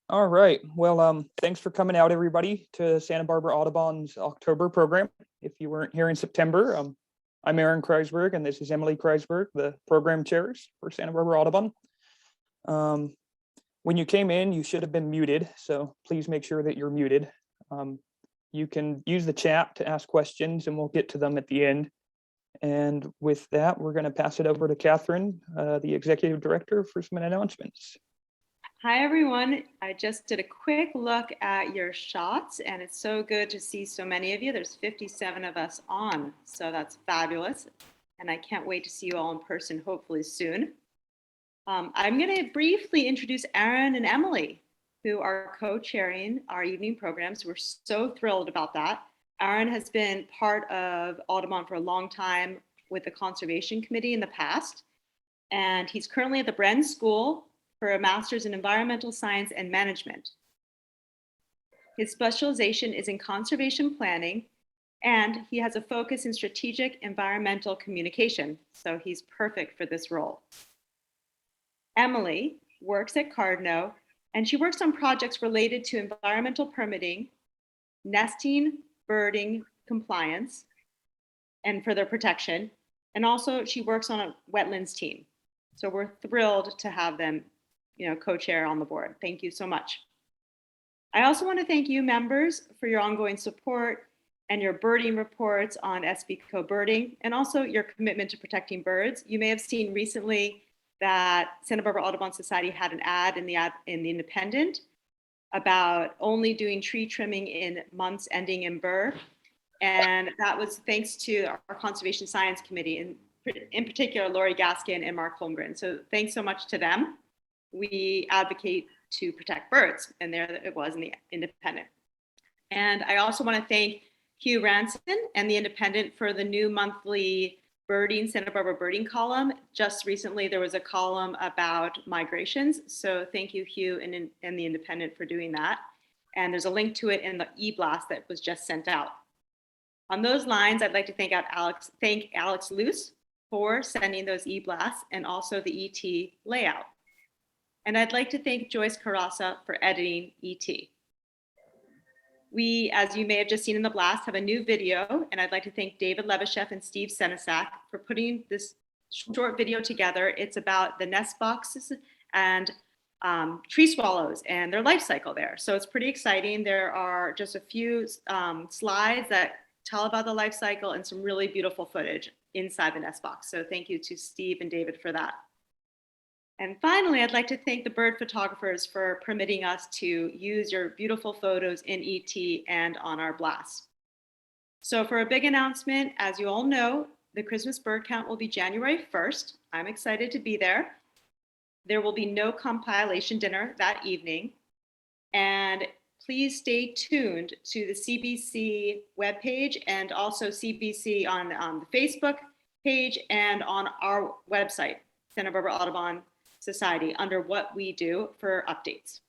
All right. Well, thanks for coming out, everybody, to Santa Barbara Audubon's October program. If you weren't here in September, I'm Aaron Kreisberg, and this is Emily Kreisberg, the program chairs for Santa Barbara Audubon. When you came in, you should have been muted, so please make sure that you're muted. You can use the chat to ask questions, and we'll get to them at the end. And with that, we're going to pass it over to Catherine, the executive director, for some announcements. Hi, everyone. I just did a quick look at your shots, and it's so good to see so many of you. There's 57 of us on, so that's fabulous. And I can't wait to see you all in person, hopefully soon. I'm going to briefly introduce Aaron and Emily, who are co-chairing our evening programs. We're so thrilled about that. Aaron has been part of Audubon for a long time with the Conservation Committee in the past, and he's currently at the Bren School for a master's in environmental science and management. His specialization is in conservation planning, and he has a focus in strategic environmental communication, so he's perfect for this role. Emily works at Cardno, and she works on projects related to environmental permitting, nesting, birding compliance, and further protection, and also she works on a wetlands team. So we're thrilled to have them co-chair on the board. Thank you so much. I also want to thank you members for your ongoing support and your birding reports on SBCO birding, and also your commitment to protecting birds. You may have seen recently that Santa Barbara Audubon Society had an ad in the Independent about only doing tree trimming in months ending in Burr. And that was thanks to our Conservation Science Committee, and in particular, Lori Gaskin and Mark Holmgren. So thanks so much to them. We advocate to protect birds, and there it was in the Independent. And I also want to thank Hugh Ranson and the Independent for the new monthly birding, Santa Barbara birding column. Just recently, there was a column about migrations. So thank you, Hugh and the Independent, for doing that. And there's a link to it in the e-blast that was just sent out. On those lines, I'd like to thank Alex Luce for sending those e-blasts, and also the ET layout. And I'd like to thank Joyce Carassa for editing ET. We, as you may have just seen in the blast, have a new video, and I'd like to thank David Levishef and Steve Senesac for putting this short video together. It's about the nest boxes and tree swallows and their life cycle there. So it's pretty exciting. There are just a few slides that tell about the life cycle and some really beautiful footage inside the nest box. So thank you to Steve and David for that. And finally, I'd like to thank the bird photographers for permitting us to use your beautiful photos in ET and on our blast. So for a big announcement, as you all know, the Christmas bird count will be January 1st. I'm excited to be there. There will be no compilation dinner that evening. And please stay tuned to the CBC webpage, and also CBC on the Facebook page and on our website, Santa Barbara Audubon Society, under what we do for updates.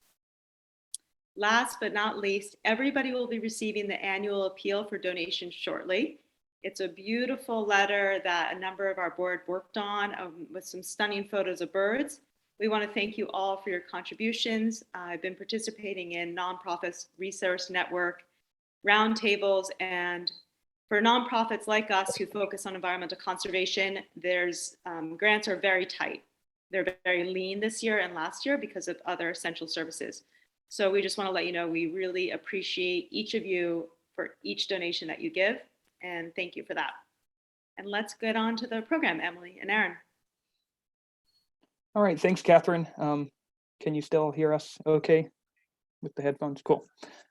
Last but not least, everybody will be receiving the annual appeal for donations shortly. It's a beautiful letter that a number of our board worked on with some stunning photos of birds. We want to thank you all for your contributions. I've been participating in nonprofits resource network roundtables, and for nonprofits like us who focus on environmental conservation, there's grants are very tight. They're very lean this year and last year because of other essential services. So we just want to let you know we really appreciate each of you for each donation that you give, and thank you for that. And let's get on to the program, Emily and Aaron. All right, thanks, Catherine. Can you still hear us okay with the headphones? Cool.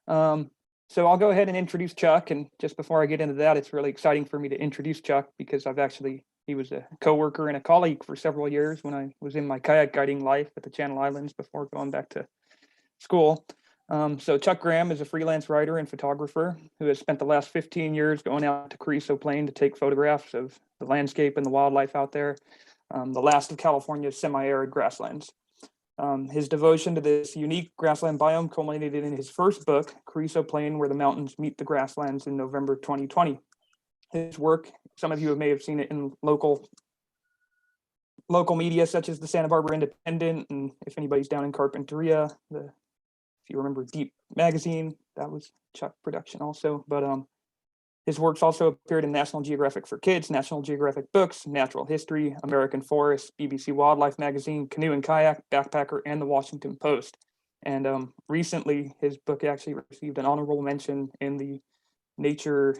So I'll go ahead and introduce Chuck, and just before I get into that, it's really exciting for me to introduce Chuck because he was a coworker and a colleague for several years when I was in my kayak guiding life at the Channel Islands before going back to school. So Chuck Graham is a freelance writer and photographer who has spent the last 15 years going out to Carrizo Plain to take photographs of the landscape and the wildlife out there, the last of California's semi-arid grasslands. His devotion to this unique grassland biome culminated in his first book, Carrizo Plain, Where the Mountains Meet the Grasslands, in November 2020. His work, some of you may have seen it in local media such as the Santa Barbara Independent, and if anybody's down in Carpinteria, the if you remember Deep Magazine, that was Chuck production also. But his works also appeared in National Geographic for Kids, National Geographic Books, Natural History, American Forest, BBC Wildlife Magazine, Canoe and Kayak, Backpacker, and the Washington Post. And recently, his book actually received an honorable mention in the nature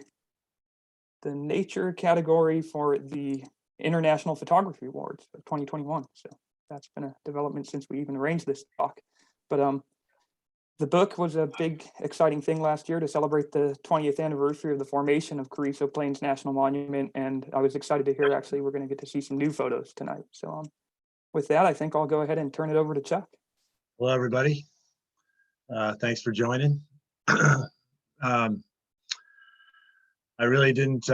category for the International Photography Awards of 2021. So that's been a development since we even arranged this talk. But the book was a big, exciting thing last year to celebrate the 20th anniversary of the formation of Carrizo Plain National Monument. And I was excited to hear, actually, we're going to get to see some new photos tonight. So with that, I think I'll go ahead and turn it over to Chuck. Hello, everybody. Thanks for joining. I really didn't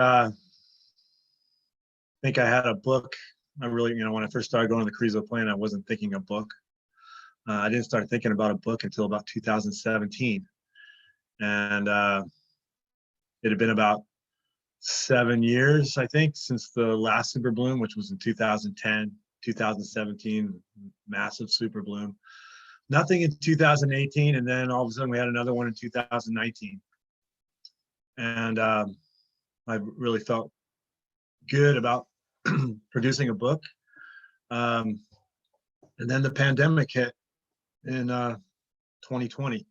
think I had a book. I really, when I first started going to the Carrizo Plain, I wasn't thinking a book. I didn't start thinking about a book until about 2017. And it had been about 7 years, I think, since the last super bloom, which was in 2010, 2017, massive super bloom. Nothing in 2018, and then all of a sudden we had another one in 2019. And I really felt good about producing a book. And then the pandemic hit in 2020,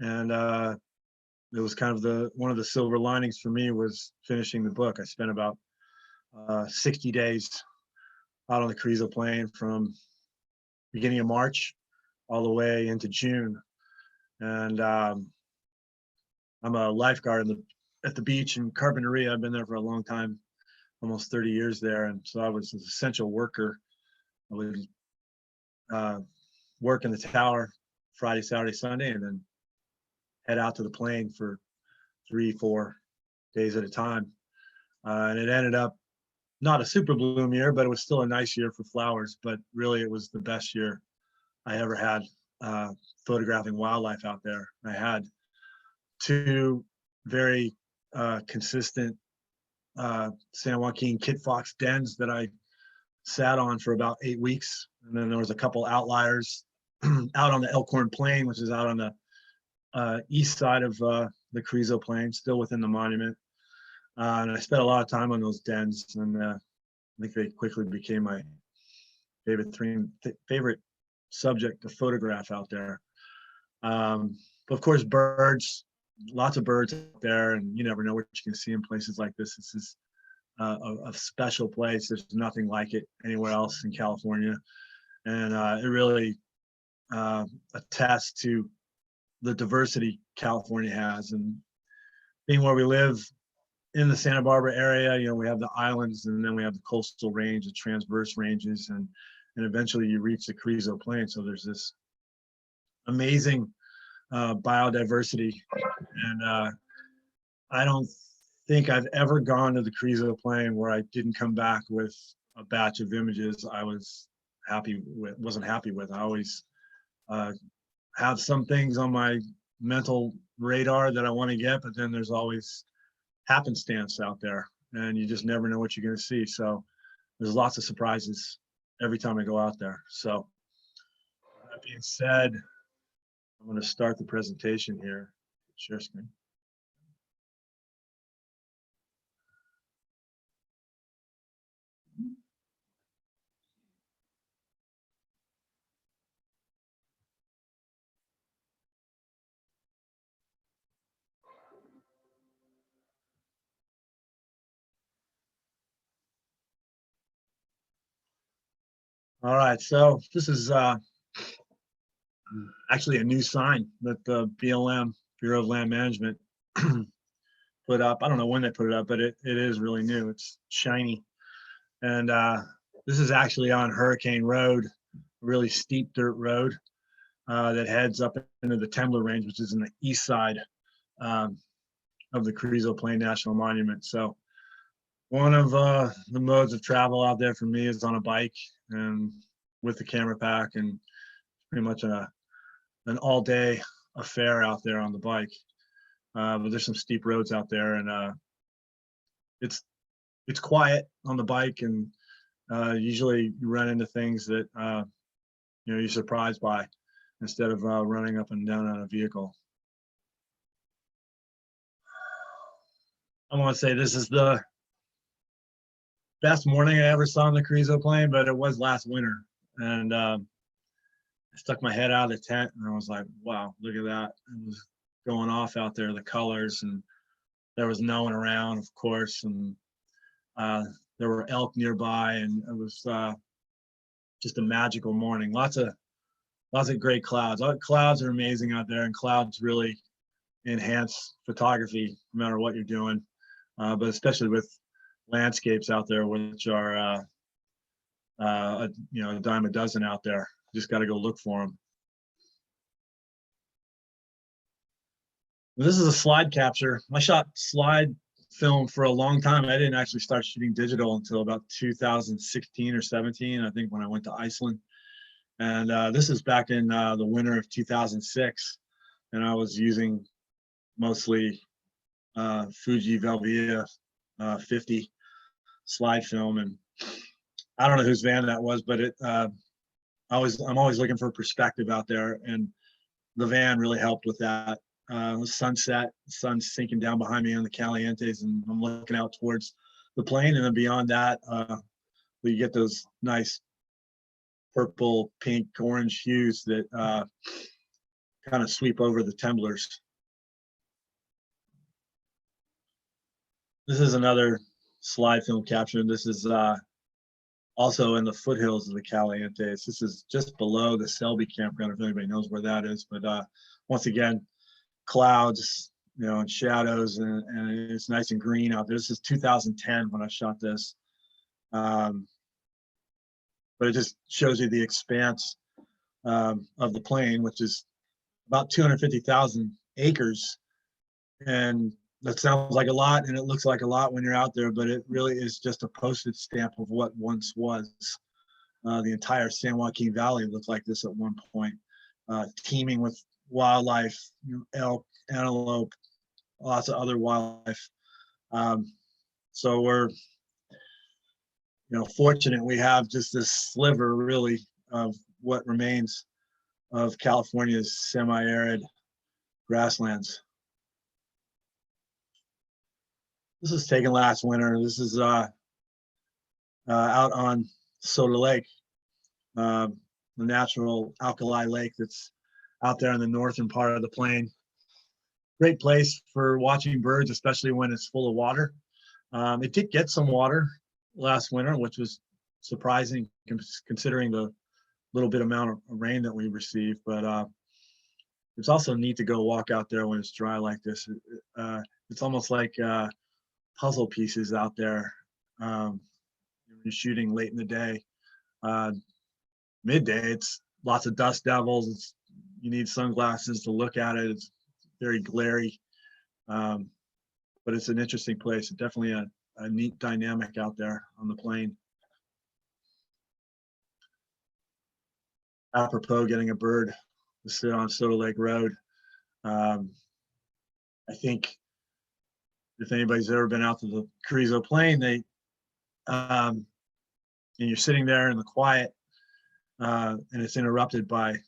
and it was kind of one of the silver linings for me was finishing the book. I spent about 60 days out on the Carrizo Plain from beginning of March all the way into June, and I'm a lifeguard at the beach in Carpinteria. I've been there for a long time, almost 30 years there, and so I was an essential worker. I would work in the tower Friday, Saturday, Sunday, and then head out to the plain for 3-4 days at a time. And it ended up not a super bloom year, but it was still a nice year for flowers. But really, it was the best year I ever had photographing wildlife out there. I had 2 very consistent San Joaquin kit fox dens that I sat on for about 8 weeks. And then there was a couple outliers out on the Elkhorn Plain, which is out on the east side of the Carrizo Plain, still within the monument. And I spent a lot of time on those dens, and I think they quickly became my favorite subject to photograph out there. But of course, birds, lots of birds out there, and you never know what you can see in places like this. This is a special place. There's nothing like it anywhere else in California. And it really attests to the diversity California has. And being where we live in the Santa Barbara area, we have the islands, and then we have the coastal range, the transverse ranges, and eventually you reach the Carrizo Plain. So there's this amazing biodiversity. And I don't think I've ever gone to the Carrizo Plain where I didn't come back with a batch of images I wasn't happy with. I always have some things on my mental radar that I want to get, but then there's always happenstance out there, and you just never know what you're going to see. So there's lots of surprises every time I go out there. So that being said, I'm going to start the presentation here. Share screen. All right, so this is actually a new sign that the BLM, Bureau of Land Management, put up. I don't know when they put it up, but it is really new. It's shiny. And this is actually on Hurricane Road, a really steep dirt road that heads up into the Tembler Range, which is in the east side of the Carrizo Plain National Monument. So one of the modes of travel out there for me is on a bike and with the camera pack, and pretty much an all-day affair out there on the bike. But there's some steep roads out there, and it's quiet on the bike, and usually you run into things that you're surprised by. instead of running up and down on a vehicle. I want to say this is the best morning I ever saw in the Carrizo Plain, but it was last winter. And I stuck my head out of the tent and I was like, wow, look at that. It was going off out there, the colors, and there was no one around, of course. And there were elk nearby, and it was just a magical morning. Lots of great clouds. Clouds are amazing out there, and clouds really enhance photography no matter what you're doing, but especially with landscapes out there, which are a dime a dozen out there. You just got to go look for them. This is a slide capture. I shot slide film for a long time. I didn't actually start shooting digital until about 2016 or 17, I think, when I went to Iceland. And this is back in the winter of 2006. And I was using mostly Fuji Velvia 50 slide film. And I don't know whose van that was, but I'm always looking for perspective out there. And the van really helped with that. The sunset, the sun's sinking down behind me on the Calientes, and I'm looking out towards the plain. And then beyond that, you get those nice purple, pink, orange hues that kind of sweep over the tumblers. This is another slide film capture. This is also in the foothills of the Calientes. This is just below the Selby campground, if anybody knows where that is. But once again, clouds, and shadows, and it's nice and green out there. This is 2010 when I shot this. But it just shows you the expanse of the plain, which is about 250,000 acres. And that sounds like a lot, and it looks like a lot when you're out there, but it really is just a postage stamp of what once was. The entire San Joaquin Valley looked like this at one point, teeming with wildlife, elk, antelope, lots of other wildlife. So we're fortunate we have just this sliver really of what remains of California's semi-arid grasslands. This is taken last winter. This is out on Soda Lake, the natural alkali lake that's out there in the northern part of the plain. Great place for watching birds, especially when it's full of water. It did get some water last winter, which was surprising considering the little bit amount of rain that we received. But it's also neat to go walk out there when it's dry like this. It's almost like puzzle pieces out there. You're shooting late in the day. Midday, it's lots of dust devils. You need sunglasses to look at it. It's very glary, but it's an interesting place. It's definitely a neat dynamic out there on the plain. Apropos getting a bird to sit on Soda Lake Road. I think if anybody's ever been out to the Carrizo Plain, and you're sitting there in the quiet, and it's interrupted by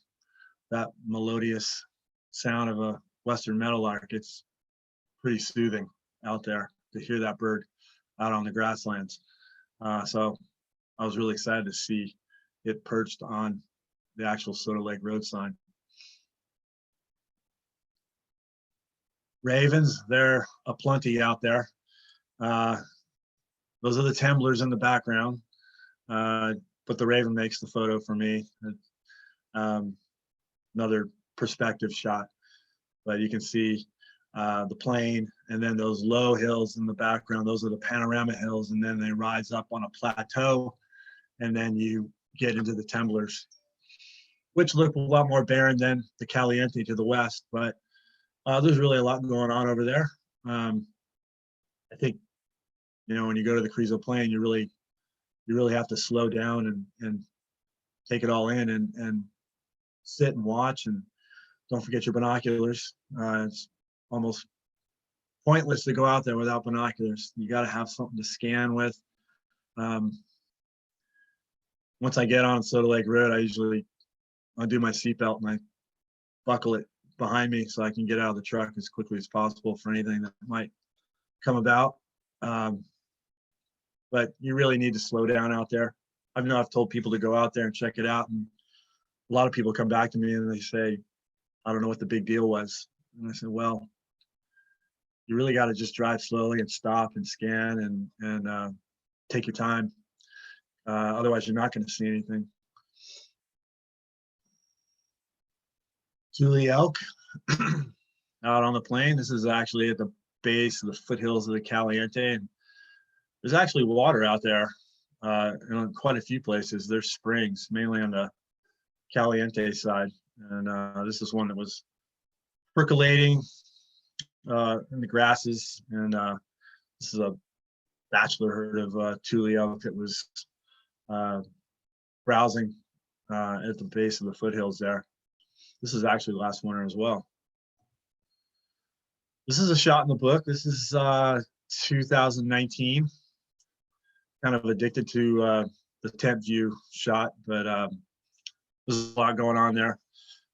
that melodious sound of a western meadowlark. It's pretty soothing out there to hear that bird out on the grasslands. So I was really excited to see it perched on the actual Soda Lake Road sign. Ravens, they're aplenty out there. Those are the tumblers in the background, but the raven makes the photo for me. Another perspective shot, but you can see the plain, and then those low hills in the background. Those are the panorama hills, and then they rise up on a plateau, and then you get into the tumblers, which look a lot more barren than the Caliente to the west. But there's really a lot going on over there. I think when you go to the Carrizo Plain, you really have to slow down and take it all in and sit and watch, and don't forget your binoculars. It's almost pointless to go out there without binoculars. You got to have something to scan with. Once I get on Soda Lake Road, I do my seatbelt and I buckle it behind me so I can get out of the truck as quickly as possible for anything that might come about. But you really need to slow down out there. I've told people to go out there and check it out, and a lot of people come back to me and they say, I don't know what the big deal was. And I said, well, you really got to just drive slowly and stop and scan and take your time. Otherwise, you're not going to see anything. Julie elk out on the plain. This is actually at the base of the foothills of the Caliente. And there's actually water out there in quite a few places. There's springs, mainly on the Caliente side. And this is one that was percolating in the grasses. And this is a bachelor herd of Tule elk that was browsing at the base of the foothills there. This is actually last winter as well. This is a shot in the book. This is 2019. Kind of addicted to the tent view shot, but there's a lot going on there.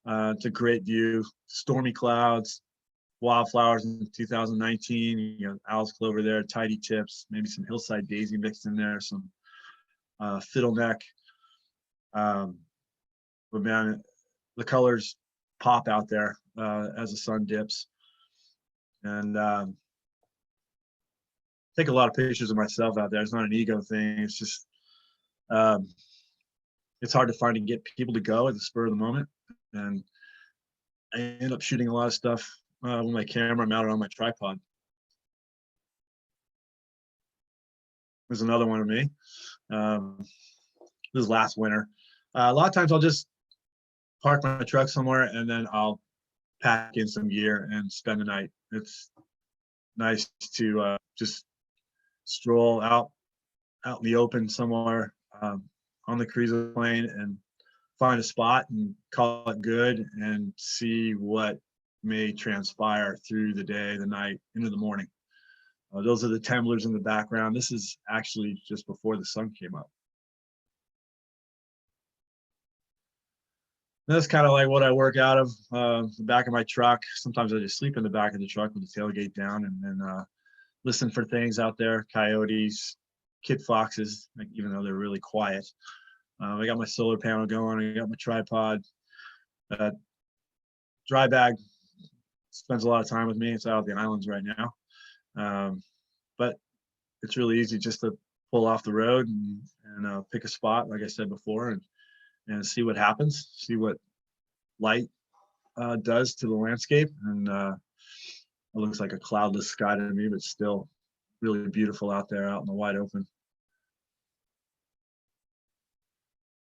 It's a great view. Stormy clouds, wildflowers in 2019. You know, owl's clover there, tidy tips, maybe some hillside daisy mixed in there, some fiddleneck. But man, the colors pop out there as the sun dips. And take a lot of pictures of myself out there. It's not an ego thing. It's just, it's hard to find and get people to go at the spur of the moment. And I end up shooting a lot of stuff with my camera mounted on my tripod. There's another one of me. This is last winter. A lot of times I'll just park my truck somewhere and then I'll pack in some gear and spend the night. It's nice to just stroll out in the open somewhere on the Carrizo Plain and find a spot and call it good and see what may transpire through the day, the night, into the morning. Those are the temblers in the background. This is actually just before the sun came up. That's kind of like what I work out of the back of my truck. Sometimes I just sleep in the back of the truck with the tailgate down and then listen for things out there, coyotes, kid foxes, like, even though they're really quiet. I got my solar panel going, I got my tripod. Dry bag spends a lot of time with me. It's out of the islands right now. But it's really easy just to pull off the road and pick a spot, like I said before, and see what happens, see what light does to the landscape. And it looks like a cloudless sky to me, but still really beautiful out there, out in the wide open.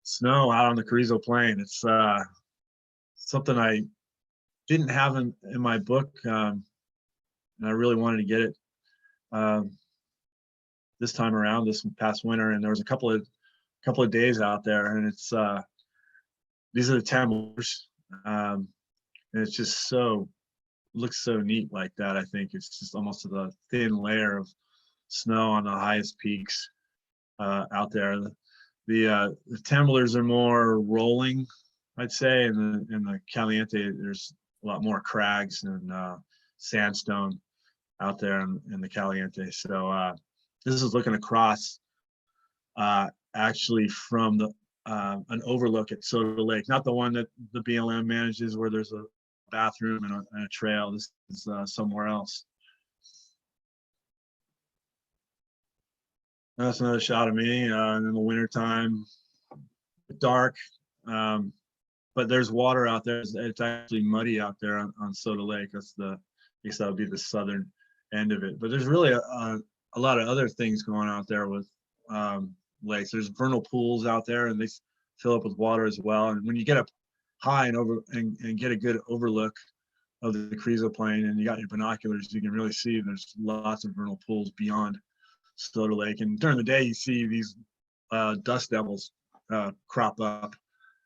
Snow out on the Carrizo Plain. It's something I didn't have in my book, and I really wanted to get it this time around, this past winter. And there was a couple of days out there, and it's these are the temblers, and it's just looks so neat like that. I think it's just almost a thin layer of snow on the highest peaks out there. The temblers are more rolling, I'd say, and in the Caliente there's a lot more crags and sandstone out there in the Caliente. So this is looking across actually from an overlook at Soda Lake, not the one that the BLM manages where there's a bathroom and a trail. This is somewhere else. That's another shot of me in the wintertime, dark, but there's water out there. It's actually muddy out there on Soda Lake. That's I guess that would be the southern end of it. But there's really a lot of other things going out there with lakes. There's vernal pools out there, and they fill up with water as well. And when you get up high and get a good overlook of the Carrizo Plain, and you got your binoculars, you can really see there's lots of vernal pools beyond Soda Lake. And during the day, you see these dust devils crop up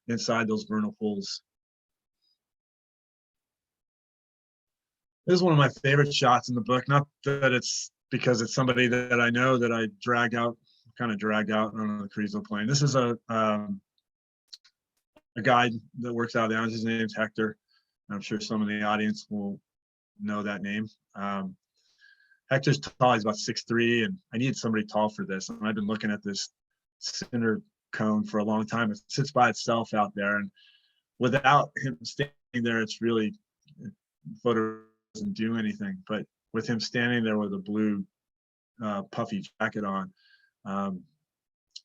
inside those vernal pools. This is one of my favorite shots in the book. Not that it's because it's somebody that I know that I kind of dragged out on the Carrizo Plain. This is a guide that works out of the islands. His name's Hector. I'm sure some of the audience will know that name. Hector's tall, he's about 6'3", and I needed somebody tall for this. And I've been looking at this cinder cone for a long time. It sits by itself out there, and without him standing there, it's really, photo doesn't do anything. But with him standing there with a blue puffy jacket on,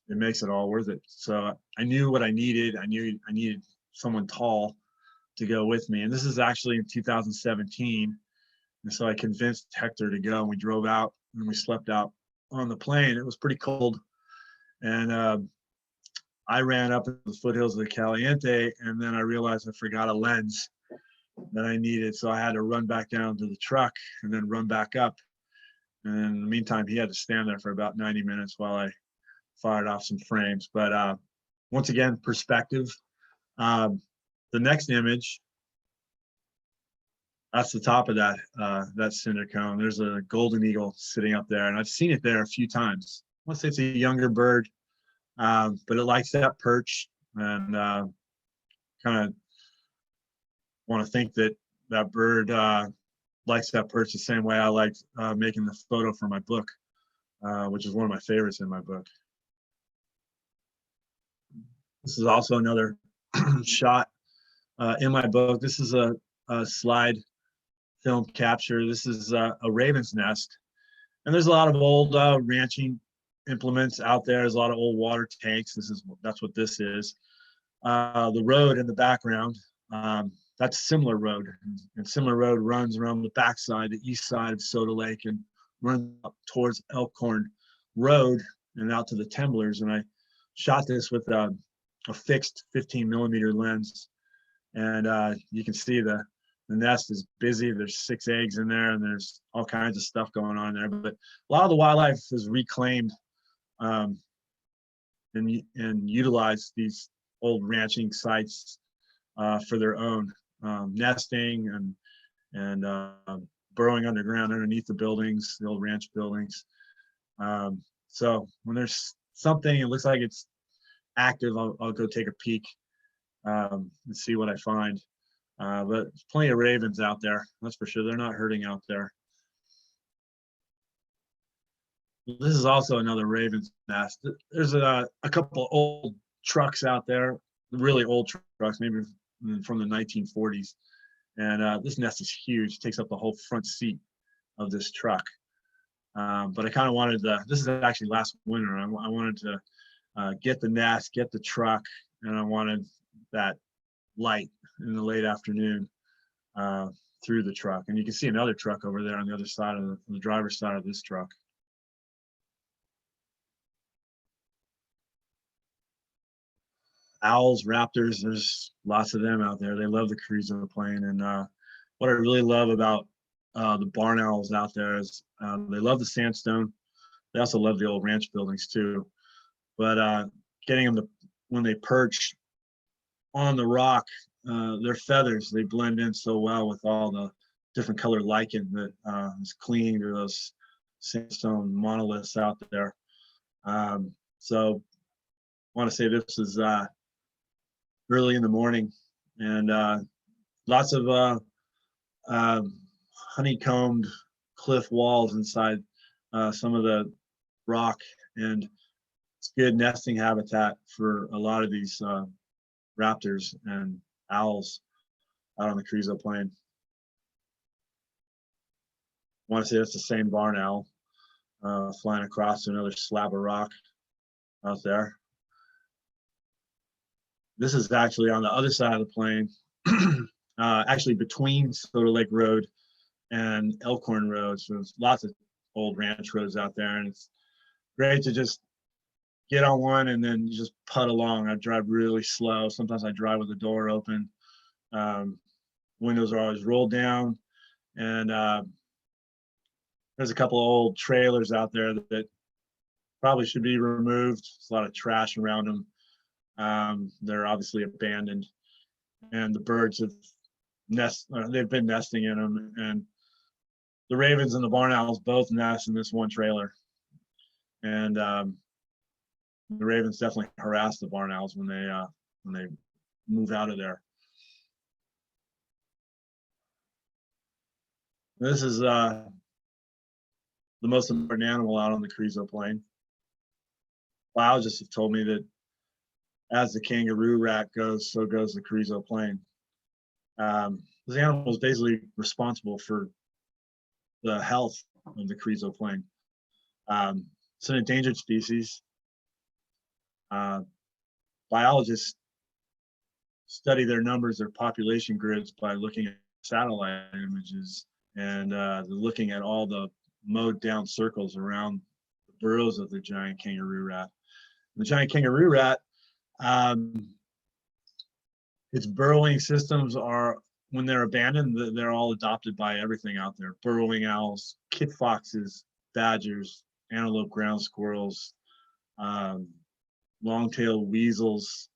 it makes it all worth it. So I knew what I needed. I knew I needed someone tall to go with me. And this is actually in 2017. And so I convinced Hector to go, and we drove out and we slept out on the plain. It was pretty cold. And I ran up the foothills of the Caliente, and then I realized I forgot a lens that I needed. So I had to run back down to the truck and then run back up. And in the meantime, he had to stand there for about 90 minutes while I fired off some frames. But once again, perspective. The next image, that's the top of that cinder cone. There's a golden eagle sitting up there, and I've seen it there a few times. I want to say it's a younger bird, but it likes that perch, and kind of want to think that that bird likes that perch the same way I liked making the photo for my book, which is one of my favorites in my book. This is also another shot in my book. This is a slide film capture. This is a raven's nest, and there's a lot of old ranching implements out there. There's a lot of old water tanks. That's what this is. The road in the background, that's Similar Road, and Similar Road runs around the backside, the east side of Soda Lake, and runs up towards Elkhorn Road and out to the Temblers. And I shot this with a fixed 15mm lens, and you can see the nest is busy. There's 6 eggs in there, and there's all kinds of stuff going on there. But a lot of the wildlife is reclaimed and utilize these old ranching sites for their own nesting and burrowing underground underneath the buildings, the old ranch buildings. So when there's something, it looks like it's active, I'll go take a peek and see what I find. But there's plenty of ravens out there, that's for sure. They're not hurting out there. This is also another raven's nest. There's a couple of old trucks out there, really old trucks, maybe from the 1940s. And this nest is huge. It takes up the whole front seat of this truck. But I kind of wanted this is actually last winter. I wanted to get the nest, get the truck, and I wanted that light in the late afternoon through the truck. And you can see another truck over there on the other side of the driver's side of this truck. Owls, raptors, there's lots of them out there. They love the Carrizo Plain. And what I really love about the barn owls out there is they love the sandstone. They also love the old ranch buildings too. But getting them to, when they perch on the rock, their feathers, they blend in so well with all the different color lichen that is clinging to those sandstone monoliths out there. So I want to say this is early in the morning, and lots of honeycombed cliff walls inside some of the rock, and it's good nesting habitat for a lot of these raptors and owls out on the Carrizo Plain. I want to say that's the same barn owl flying across to another slab of rock out there. This is actually on the other side of the plain, actually between Soda Lake Road and Elkhorn Road. So there's lots of old ranch roads out there, and it's great to just get on one and then just putt along. I drive really slow. Sometimes I drive with the door open. Windows are always rolled down, and there's a couple of old trailers out there that probably should be removed. There's a lot of trash around them. They're obviously abandoned, and the birds have they've been nesting in them, and the ravens and the barn owls both nest in this one trailer. And the ravens definitely harass the barn owls when they move out of there. This is the most important animal out on the Carrizo Plain. Biologists have told me that as the kangaroo rat goes, so goes the Carrizo Plain. This animal is basically responsible for the health of the Carrizo Plain. It's an endangered species. Biologists study their numbers, their population grids by looking at satellite images and looking at all the mowed down circles around the burrows of the giant kangaroo rat. The giant kangaroo rat, its burrowing systems are, when they're abandoned, they're all adopted by everything out there. Burrowing owls, kit foxes, badgers, antelope ground squirrels, long-tailed weasels,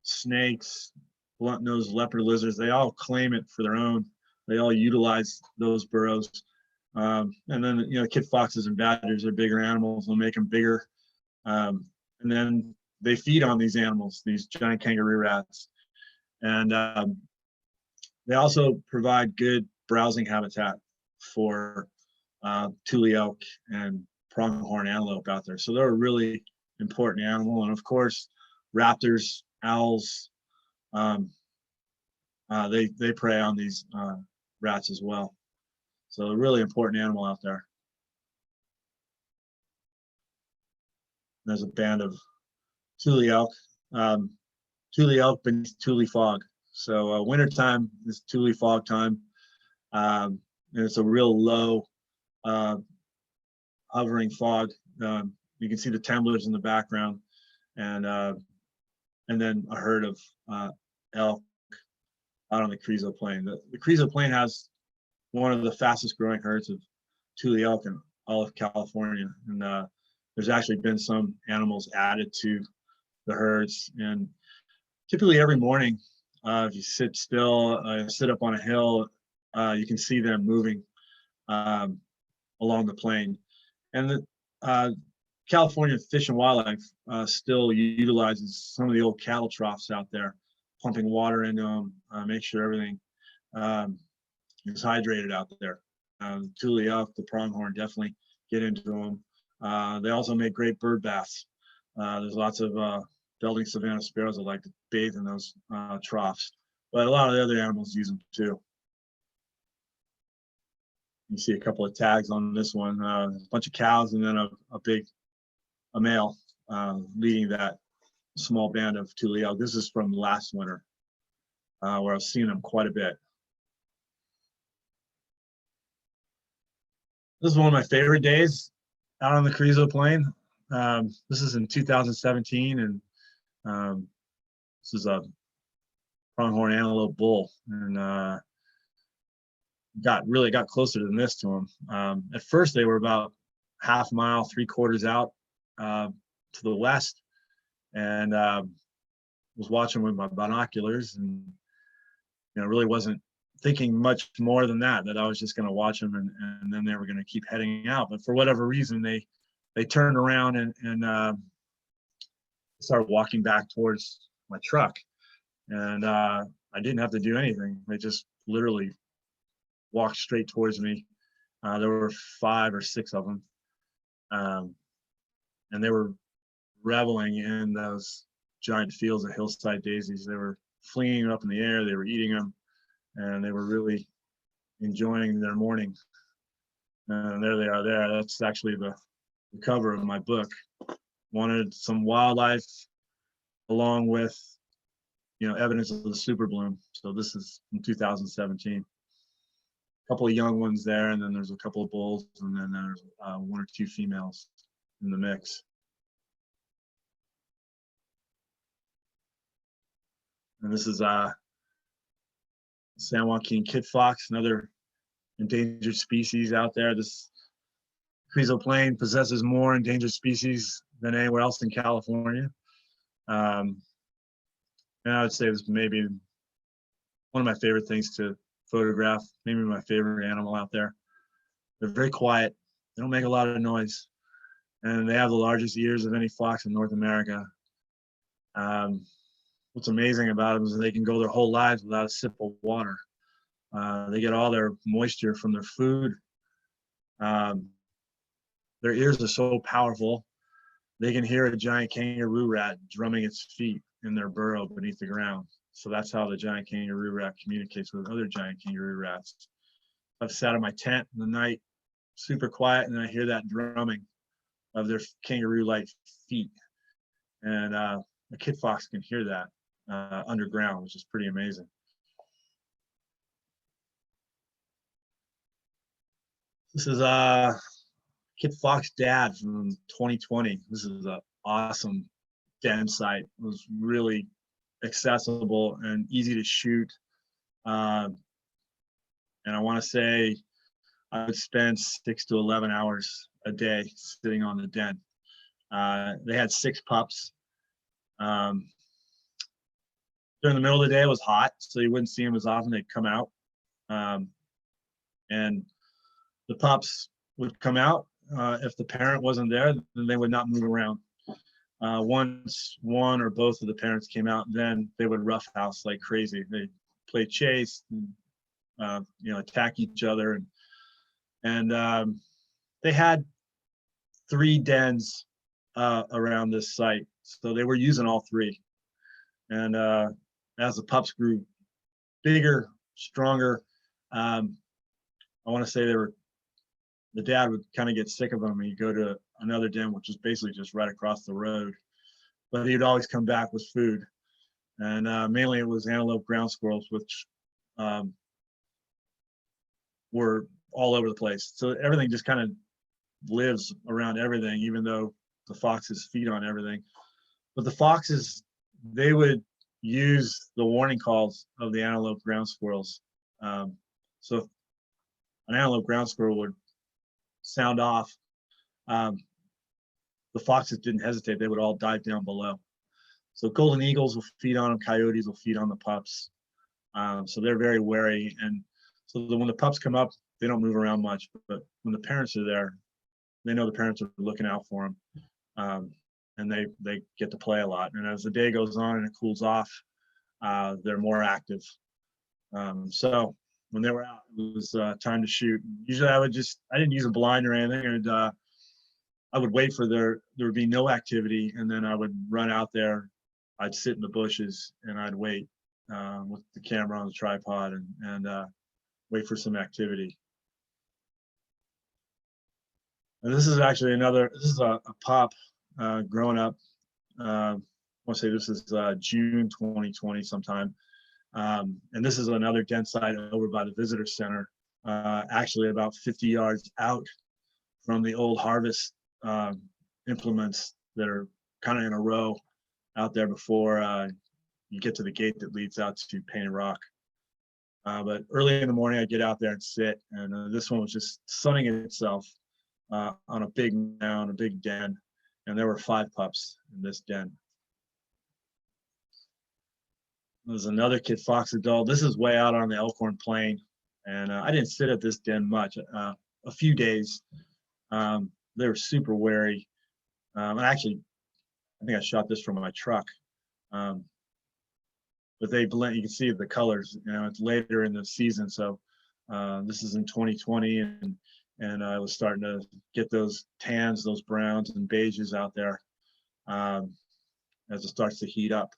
snakes, blunt-nosed leopard lizards. They all claim it for their own. They all utilize those burrows. And then, kit foxes and badgers are bigger animals. They'll make them bigger. And then they feed on these animals, these giant kangaroo rats. And they also provide good browsing habitat for tule elk and pronghorn antelope out there. So they're a really important animal. And of course, raptors, owls, they prey on these rats as well. So a really important animal out there. There's a band of tule elk. Tule elk beneath tule fog. So wintertime is tule fog time. And it's a real low hovering fog. You can see the tumblers in the background, and then a herd of elk out on the Carrizo Plain. The Carrizo Plain has one of the fastest growing herds of tule elk in all of California, and there's actually been some animals added to the herds. And typically every morning, if you sit still, sit up on a hill, you can see them moving along the plain. And the California Fish and Wildlife still utilizes some of the old cattle troughs out there, pumping water into them, make sure everything is hydrated out there. Tule elk, the pronghorn, definitely get into them. They also make great bird baths. There's lots of building savanna sparrows that like to bathe in those troughs, but a lot of the other animals use them too. You see a couple of tags on this one, a bunch of cows, and then a male leading that small band of tule elk. This is from last winter, where I was seeing them quite a bit. This is one of my favorite days out on the Carrizo Plain. This is in 2017, and this is a pronghorn antelope bull, and really got closer than this to them. At first, they were about half mile, 3/4 out to the west, and was watching with my binoculars, and really wasn't thinking much more than that I was just going to watch them, and then they were going to keep heading out. But for whatever reason, they turned around and started walking back towards my truck, and I didn't have to do anything. They just literally walked straight towards me. There were 5 or 6 of them, and they were reveling in those giant fields of hillside daisies. They were flinging them up in the air. They were eating them, and they were really enjoying their morning. And there they are there. That's actually the cover of my book. Wanted some wildlife along with, evidence of the super bloom. So this is in 2017. A couple of young ones there, and then there's a couple of bulls, and then there's 1 or 2 females in the mix. And this is San Joaquin kit fox, another endangered species out there. This Carrizo Plain possesses more endangered species than anywhere else in California. And I would say it was maybe one of my favorite things to photograph, maybe my favorite animal out there. They're very quiet. They don't make a lot of noise, and they have the largest ears of any fox in North America. What's amazing about them is they can go their whole lives without a sip of water. They get all their moisture from their food. Their ears are so powerful, they can hear a giant kangaroo rat drumming its feet in their burrow beneath the ground. So that's how the giant kangaroo rat communicates with other giant kangaroo rats. I've sat in my tent in the night, super quiet, and I hear that drumming of their kangaroo-like feet. And a kit fox can hear that underground, which is pretty amazing. This is Kit Fox dad from 2020. This is an awesome den site. It was really accessible and easy to shoot. And I want to say I would spend 6 to 11 hours a day sitting on the den. They had 6 pups. During the middle of the day, it was hot, so you wouldn't see them as often. They'd come out. And the pups would come out. If the parent wasn't there, then they would not move around. Once one or both of the parents came out, then they would roughhouse like crazy. They play chase, and, attack each other, and they had 3 dens around this site, so they were using all 3. And as the pups grew bigger, stronger, I want to say the dad would kind of get sick of them and he'd go to another den, which is basically just right across the road. But he'd always come back with food. And mainly it was antelope ground squirrels, which were all over the place. So everything just kind of lives around everything, even though the foxes feed on everything. But the foxes, they would use the warning calls of the antelope ground squirrels. So if an antelope ground squirrel would sound off, the foxes didn't hesitate. They would all dive down below. So golden eagles will feed on them, coyotes will feed on the pups. So they're very wary. And so when the pups come up, they don't move around much. But when the parents are there, they know the parents are looking out for them. And they get to play a lot. And as the day goes on and it cools off, they're more active. So when they were out, it was time to shoot. Usually I didn't use a blind or anything, and I would wait for there would be no activity, and then I would run out there. I'd sit in the bushes and I'd wait with the camera on the tripod and wait for some activity. And this is actually this is a pup growing up. I want to say this is June 2020 sometime. And this is another den site over by the visitor center, actually about 50 yards out from the old harvest implements that are kind of in a row out there before you get to the gate that leads out to Painted Rock. But early in the morning, I'd get out there and sit, and this one was just sunning itself on a big mound, a big den, and there were 5 pups in this den. There's another kit fox adult. This is way out on the Elkhorn Plain, and I didn't sit at this den much. A few days. They were super wary. And actually, I think I shot this from my truck. But they blend. You can see the colors. It's later in the season, so this is in 2020, and I was starting to get those tans, those browns and beiges out there as it starts to heat up.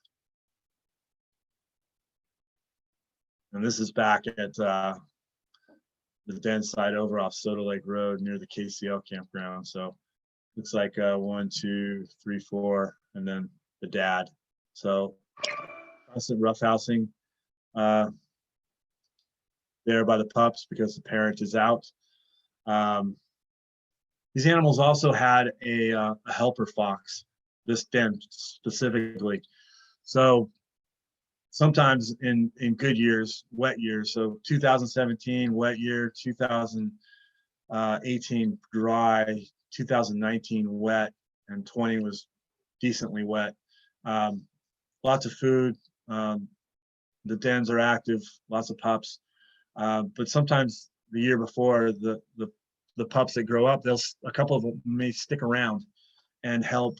And this is back at the den site over off Soda Lake Road near the KCL campground. So looks like 1, 2, 3, 4, and then the dad. So constant roughhousing there by the pups because the parent is out. These animals also had a helper fox, this den specifically. So sometimes in good years, wet years, so 2017 wet year, 2018 dry, 2019 wet, and 20 was decently wet. Lots of food. The dens are active, lots of pups. But sometimes the year before, the pups that grow up, a couple of them may stick around and help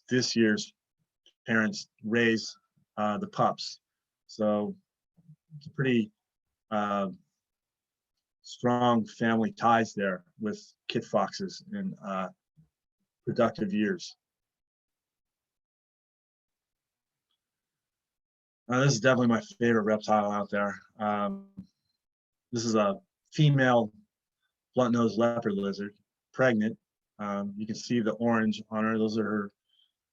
this year's parents raise the pups. So it's a pretty strong family ties there with kit foxes in productive years. This is definitely my favorite reptile out there. This is a female blunt-nosed leopard lizard, pregnant. You can see the orange on her. Those are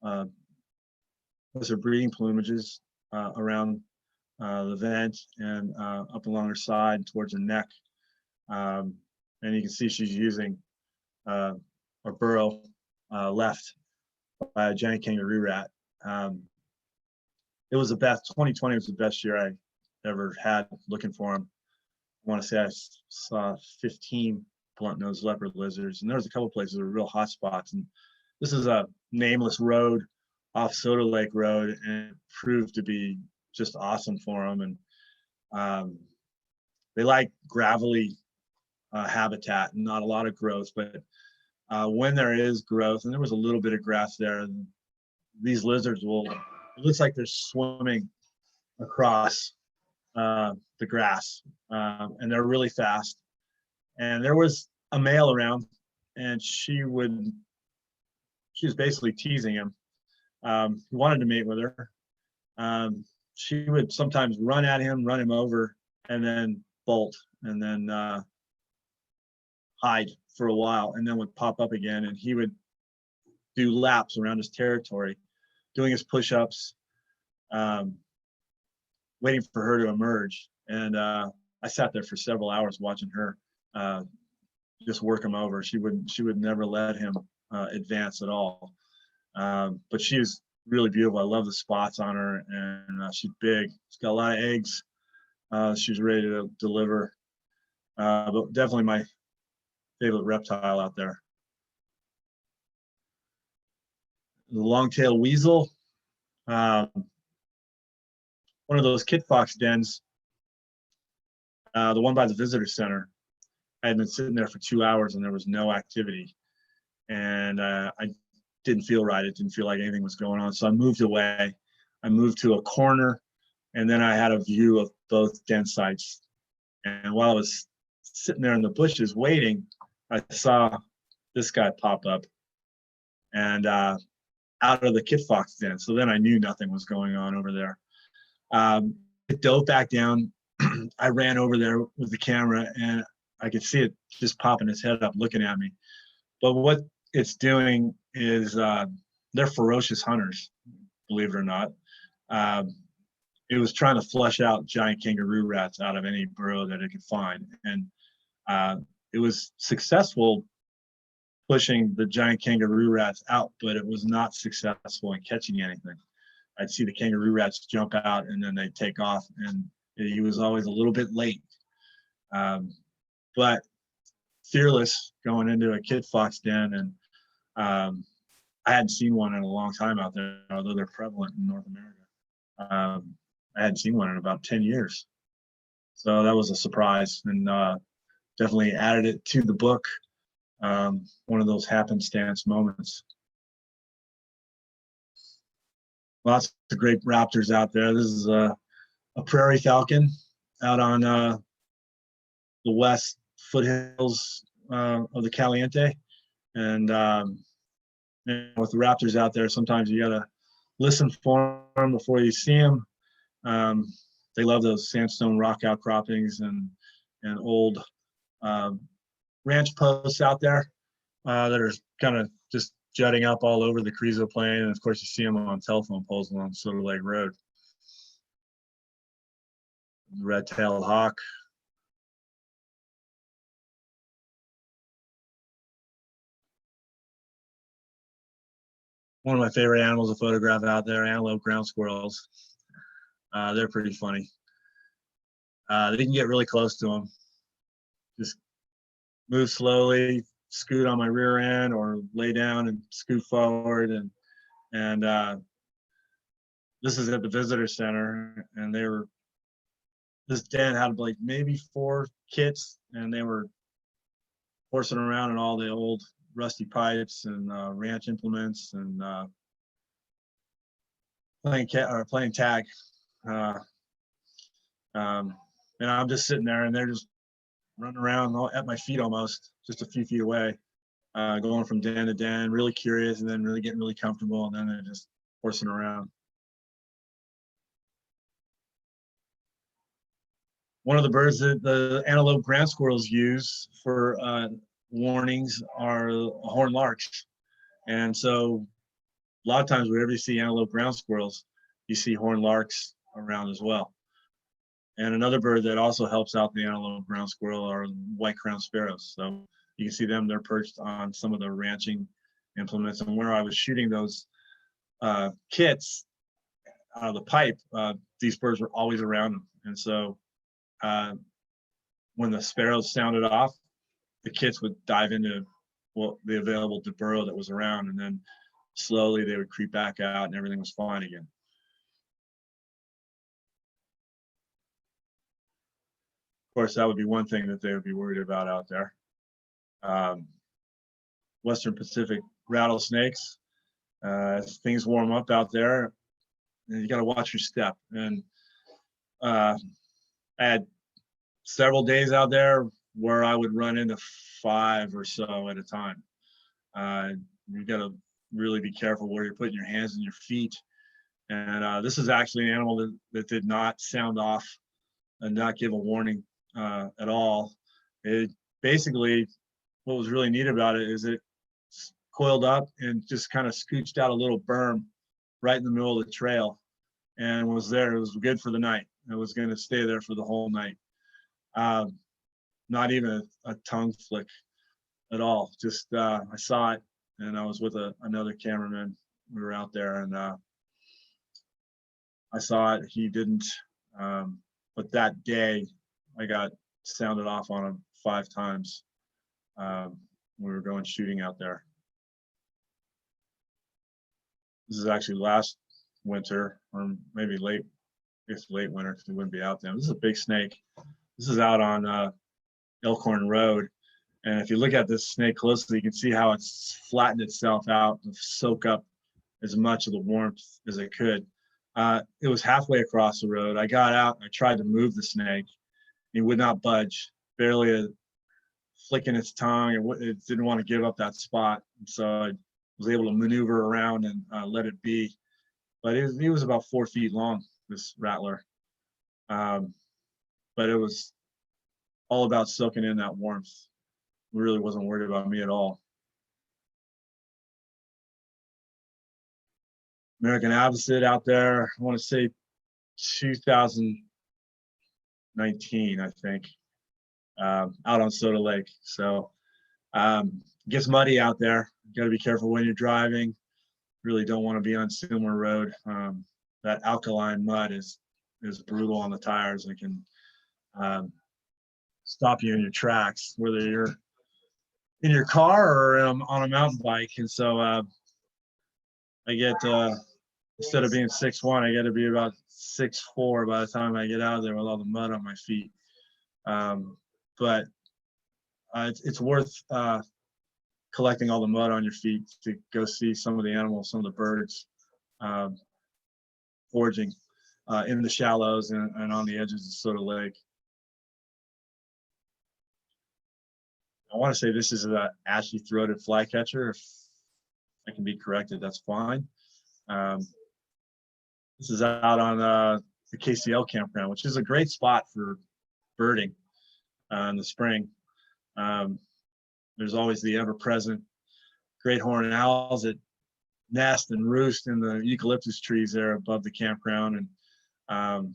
her breeding plumages around the vent and up along her side towards her neck. And you can see she's using a burrow left by a giant kangaroo rat. It was the best, 2020 was the best year I ever had looking for them. I want to say I saw 15 blunt-nosed leopard lizards, and there was a couple places that were real hot spots. And this is a nameless road off Soda Lake Road, and it proved to be just awesome for them. And they like gravelly habitat and not a lot of growth, but when there is growth, and there was a little bit of grass there, these lizards will, it looks like they're swimming across the grass, and they're really fast. And there was a male around, and she was basically teasing him. He wanted to mate with her. She would sometimes run at him, run him over, and then bolt, and then hide for a while, and then would pop up again, and he would do laps around his territory, doing his push-ups, waiting for her to emerge. And I sat there for several hours watching her just work him over. She would never let him advance at all. But she was really beautiful. I love the spots on her, and she's big. She's got a lot of eggs. She's ready to deliver. But definitely my favorite reptile out there. The long-tailed weasel. One of those kit fox dens, the one by the visitor center. I had been sitting there for 2 hours and there was no activity. And I didn't feel right. It didn't feel like anything was going on. So I moved away. I moved to a corner, and then I had a view of both den sites. And while I was sitting there in the bushes waiting, I saw this guy pop up and out of the kit fox den. So then I knew nothing was going on over there. It dove back down. I ran over there with the camera, and I could see it just popping its head up looking at me. But what it's doing is they're ferocious hunters, believe it or not. It was trying to flush out giant kangaroo rats out of any burrow that it could find. And it was successful pushing the giant kangaroo rats out, but it was not successful in catching anything. I'd see the kangaroo rats jump out and then they'd take off, and he was always a little bit late. But fearless going into a kit fox den, and I hadn't seen one in a long time out there, although they're prevalent in North America. I hadn't seen one in about 10 years. So that was a surprise, and definitely added it to the book. One of those happenstance moments. Lots of great raptors out there. This is a Prairie Falcon out on the west foothills of the Caliente. And with the raptors out there, sometimes you gotta listen for them before you see them. They love those sandstone rock outcroppings and old ranch posts out there that are kind of just jutting up all over the Carrizo Plain. And of course, you see them on telephone poles along Soda Lake Road. Red-tailed hawk. One of my favorite animals to photograph out there, antelope ground squirrels. They're pretty funny. They can get really close to them. Just move slowly, scoot on my rear end, or lay down and scoot forward. And this is at the visitor center, and this den had like maybe 4 kits, and they were horsing around in all the old rusty pipes and ranch implements, and playing tag. and I'm just sitting there, and they're just running around at my feet almost, just a few feet away, going from den to den, really curious, and then really getting really comfortable, and then they're just horsing around. One of the birds that the antelope ground squirrels use for warnings are horned larks. And so a lot of times whenever you see antelope ground squirrels, you see horned larks around as well. And another bird that also helps out the antelope ground squirrel are white-crowned sparrows. So you can see them, they're perched on some of the ranching implements. And where I was shooting those kits out of the pipe, these birds were always around them. And so when the sparrows sounded off, the kits would dive into the available burrow that was around, and then slowly they would creep back out and everything was fine again. Of course, that would be one thing that they would be worried about out there. Western Pacific rattlesnakes, as things warm up out there, you got to watch your step. And I had several days out there where I would run into 5 or so at a time. You got to really be careful where you're putting your hands and your feet. And this is actually an animal that did not sound off and not give a warning at all. It basically, what was really neat about it is it coiled up and just kind of scooched out a little berm right in the middle of the trail and was there. It was good for the night. It was going to stay there for the whole night. Not even a tongue flick at all. Just I saw it, and I was with another cameraman. We were out there, and I saw it. He didn't. But that day, I got sounded off on him 5 times. We were going shooting out there. This is actually last winter, or maybe late winter, because we wouldn't be out there. This is a big snake. This is out on Elkhorn Road. And if you look at this snake closely, you can see how it's flattened itself out to soak up as much of the warmth as it could. It was halfway across the road. I got out, I tried to move the snake. He would not budge, barely flicking its tongue. It didn't want to give up that spot. And so I was able to maneuver around and let it be. But he was about 4 feet long, this rattler. But it was all about soaking in that warmth. It really wasn't worried about me at all. American Avocet out there, I want to say 2019, I think, out on Soda Lake. So it gets muddy out there. You got to be careful when you're driving. Really don't want to be on Seymour Road. That alkaline mud is brutal on the tires. It can stop you in your tracks, whether you're in your car or on a mountain bike. And so I get, instead of being 6'1", I got to be about 6'4" by the time I get out of there with all the mud on my feet. But it's worth collecting all the mud on your feet to go see some of the animals, some of the birds foraging in the shallows and on the edges of Soda Lake. I want to say this is an ashy-throated flycatcher. If I can be corrected, that's fine. This is out on the KCL campground, which is a great spot for birding in the spring. There's always the ever-present great horned owls that nest and roost in the eucalyptus trees there above the campground, and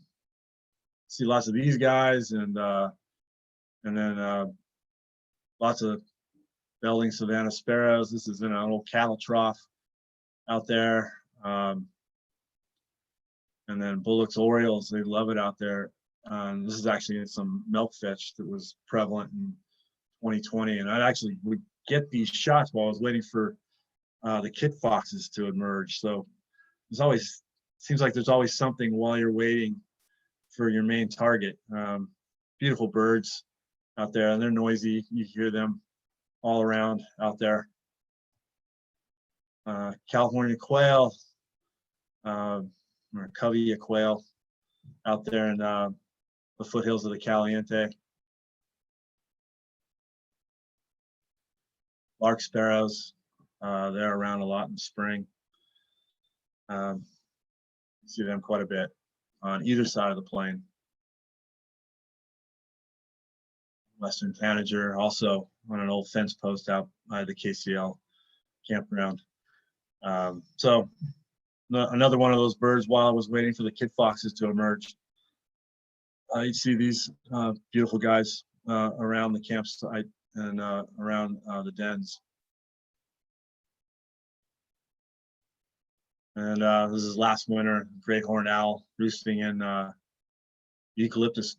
see lots of these guys, and then lots of Belding Savannah sparrows. This is in an old cattle trough out there. And then Bullock's orioles, they love it out there. This is actually some milkfish that was prevalent in 2020. And I actually would get these shots while I was waiting for the kit foxes to emerge. So there's always, seems like there's always something while you're waiting for your main target. Beautiful birds out there, and they're noisy. You hear them all around out there. California quail, or covey quail out there in the foothills of the Caliente. Lark sparrows, they're around a lot in the spring. See them quite a bit on either side of the plain. Western tanager, also on an old fence post out by the KCL campground. So another one of those birds while I was waiting for the kid foxes to emerge. You see these beautiful guys around the campsite and around the dens. And this is last winter, great horned owl roosting in eucalyptus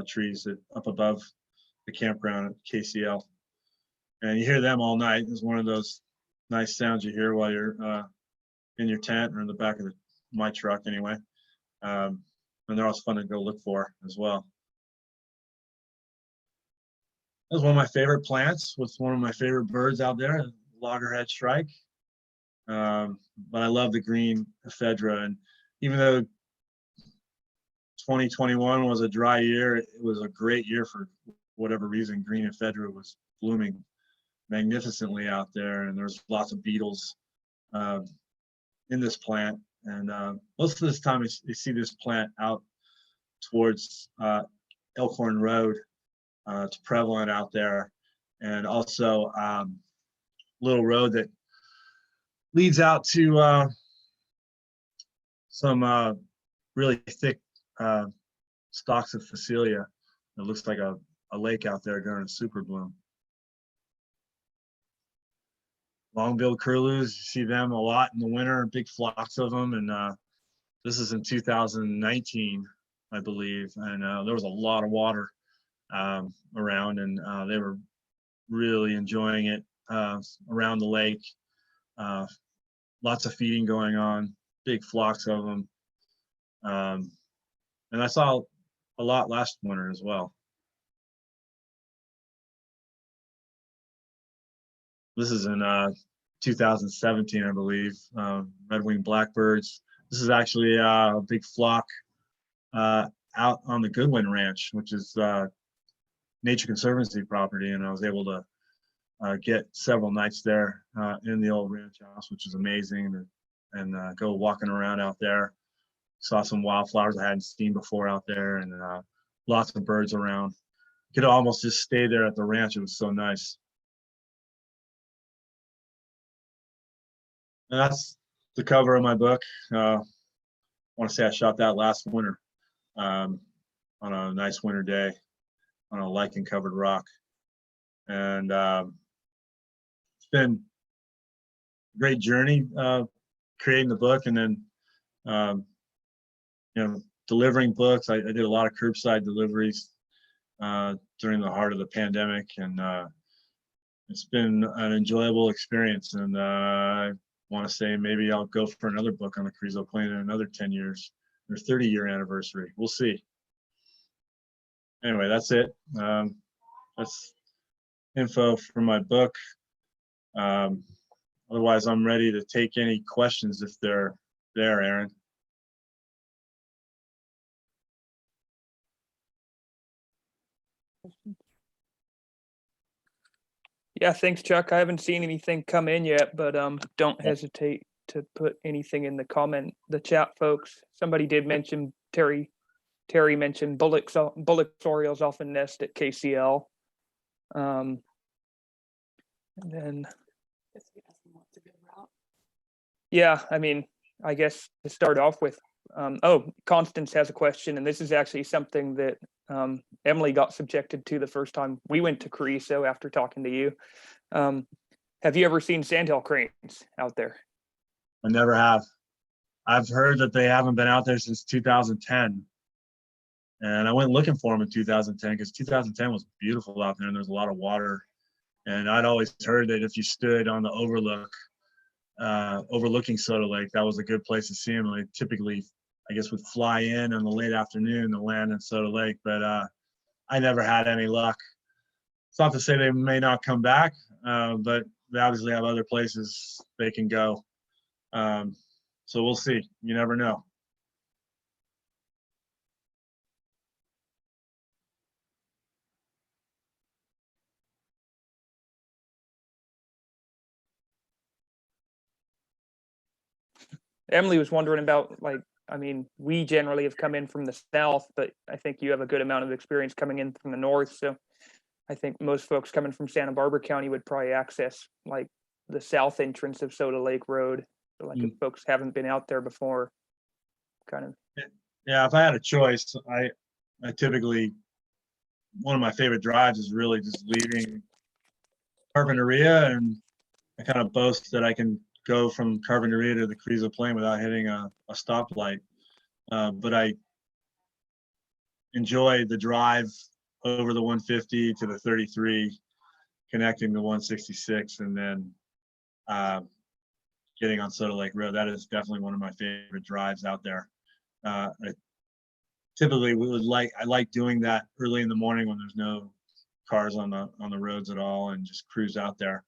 trees up above the campground at KCL. And you hear them all night. It's one of those nice sounds you hear while you're in your tent or in the back of my truck anyway. And they're always fun to go look for as well. That was one of my favorite plants with one of my favorite birds out there, loggerhead shrike. But I love the green ephedra, and even though 2021 was a dry year, it was a great year for whatever reason. Green ephedra was blooming magnificently out there, and there's lots of beetles in this plant. And most of this time you see this plant out towards Elkhorn Road. It's prevalent out there, and also little road that leads out to some really thick stalks of Phacelia. It looks like a lake out there during a super bloom. Long-billed curlews, you see them a lot in the winter, big flocks of them. And this is in 2019, I believe. And there was a lot of water around, and they were really enjoying it around the lake. Lots of feeding going on, big flocks of them. And I saw a lot last winter as well. This is in 2017, I believe, red-winged blackbirds. This is actually a big flock out on the Goodwin Ranch, which is Nature Conservancy property, and I was able to get several nights there in the old ranch house, which is amazing, and go walking around out there. Saw some wildflowers I hadn't seen before out there, and lots of birds around. Could almost just stay there at the ranch. It was so nice. And that's the cover of my book. I want to say I shot that last winter on a nice winter day on a lichen-covered rock. And it's been a great journey creating the book, and then delivering books. I did a lot of curbside deliveries during the heart of the pandemic, and it's been an enjoyable experience. And I want to say maybe I'll go for another book on the Carrizo Plain in another 10 years, their 30-year anniversary. We'll see. Anyway, that's it. That's info for my book. Otherwise, I'm ready to take any questions if they're there, Aaron. Yeah, thanks, Chuck. I haven't seen anything come in yet, but don't hesitate to put anything in the chat, folks. Somebody did mention Terry mentioned bullocks orioles often nest at KCL. And then yeah, I mean, I guess to start off with, Constance has a question, and this is actually something that Emily got subjected to the first time we went to Carrizo after talking to you. Have you ever seen sandhill cranes out there? I never have. I've heard that they haven't been out there since 2010. And I went looking for them in 2010 because 2010 was beautiful out there and there's a lot of water. And I'd always heard that if you stood on the overlooking Soda Lake, that was a good place to see them. They typically, I guess, would fly in the late afternoon to land in Soda Lake, but I never had any luck. It's not to say they may not come back, but they obviously have other places they can go. So we'll see. You never know. Emily was wondering about, like, I mean, we generally have come in from the south, but I think you have a good amount of experience coming in from the north. So I think most folks coming from Santa Barbara County would probably access like the south entrance of Soda Lake Road. So, like, if Mm. folks haven't been out there before, kind of. Yeah, if I had a choice, I typically, one of my favorite drives is really just leaving Carpinteria, and I kind of boast that I can go from Carpinteria to the Carrizo Plain without hitting a stoplight. But I enjoy the drive over the 150 to the 33, connecting the 166, and then getting on Soda Lake Road. That is definitely one of my favorite drives out there. I typically I like doing that early in the morning when there's no cars on the roads at all, and just cruise out there.